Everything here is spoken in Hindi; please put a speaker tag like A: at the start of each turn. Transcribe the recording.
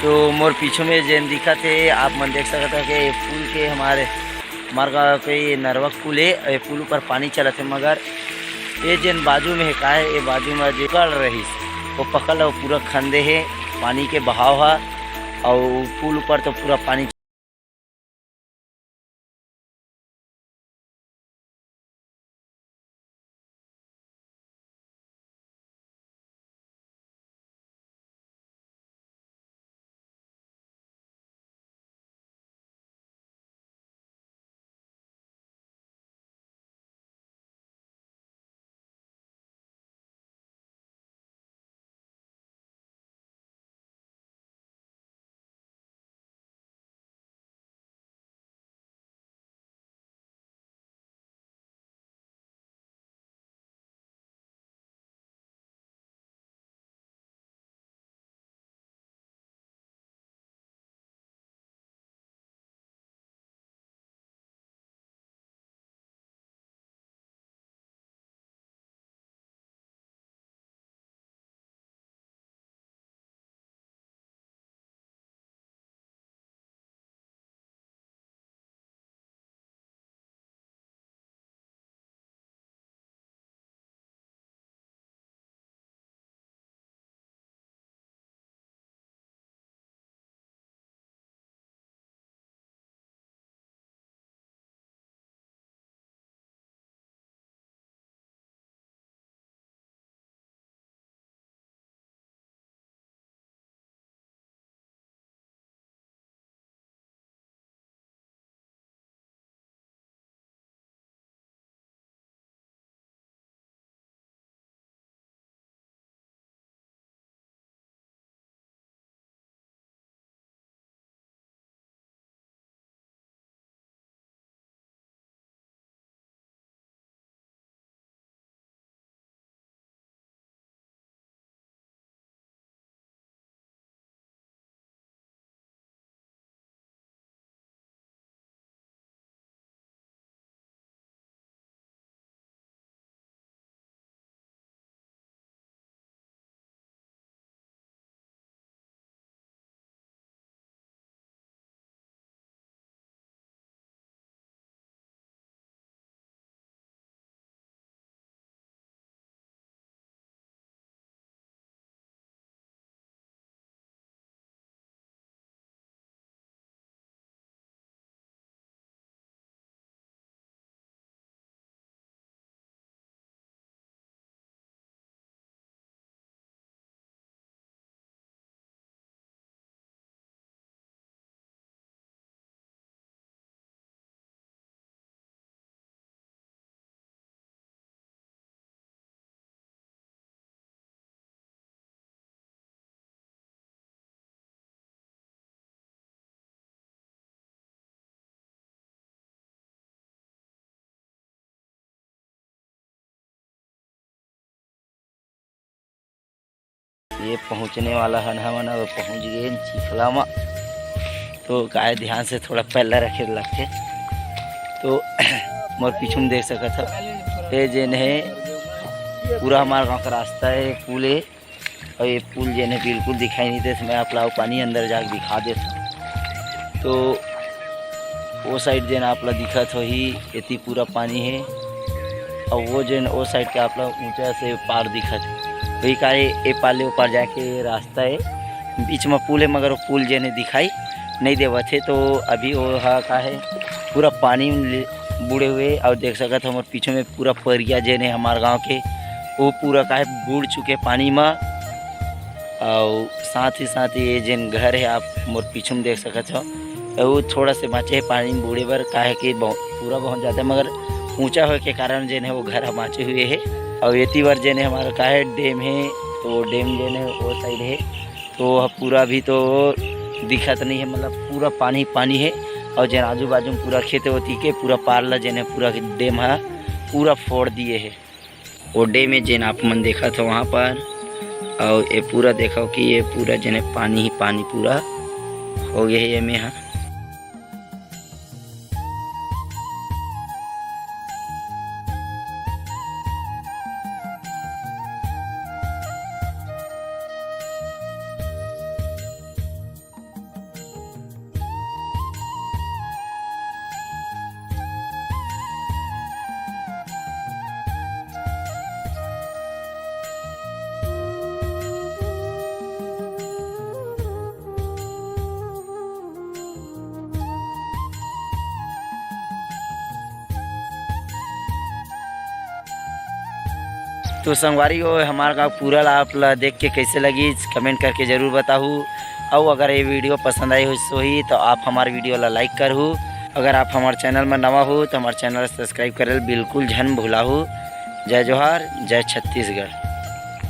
A: तो मोर पीछे में जेन दिखा थे आप मन देख सकते हो कि पुल के हमारे गाँव के ये नरवक पुल है। ये पुल ऊपर पानी चलत है, मगर ये जेन बाजू में है का है, ये बाजू में जो पकड़ रही वो पकड़ पूरा खंदे है, पानी के बहाव है और पुल ऊपर तो पूरा पानी ये पहुंचने वाला हन हमन अब पहुंच गए चिखला में। तो गाय ध्यान से थोड़ा पहले रखे लगते तो मोर पीछू में देख सकत हो ये जेन है पूरा हमारे गांव का रास्ता है, पुल है। और ये पुल जेन है बिल्कुल दिखाई नहीं देता। मैं आप लोग पानी अंदर जाके दिखा देता। तो वो साइड जेन आप लोग दिखत हो ही इतनी पूरा पानी है। और वो जेन वो साइड के आप लोग ऊंचा से पार दिखत वही का ये पाले ऊपर जाके रास्ता है, बीच में पुल है मगर वो पुल जेन दिखाई नहीं देवत है। तो अभी वो का है पूरा पानी में बूढ़े हुए। और देख सकते हमारे पीछे में पूरा परिया जेन है हमारे गांव के वो पूरा का है बूढ़ चुके पानी में। और साथ ही ये जेन घर है आप मोर पीछे में देख सकते हो वो थोड़ा से बाँचे है पानी में बूढ़े बर का है कि पूरा बहुत ज़्यादा है मगर ऊंचा होने के कारण जेन है वो घर बाँचे हुए है। और ये बार जेन है हमारा का है डैम है, तो डैम जेन है वो साइड है तो पूरा भी तो दिखत नहीं है, मतलब पूरा पानी पानी है। और जेन आजू बाजू में पूरा खेत होती के पूरा पारला जेन है पूरा डैम है पूरा फोड़ दिए है। वो डैम में जेन आप मन देखा था वहाँ पर। और ये पूरा देखो कि ये पूरा जेन है पानी ही पानी पूरा हो गया है ये में। हाँ तो संगवारी हो हमारा गाँव पूरा आप देख के कैसे लगी कमेंट करके ज़रूर बताओ। और अगर ये वीडियो पसंद आई हो सो ही तो आप हमारे वीडियो ला लाइक करो। अगर आप हमारे चैनल में नवा हो तो हमारे चैनल सब्सक्राइब करे बिल्कुल झन भूला हो। जय जोहार, जय छत्तीसगढ़।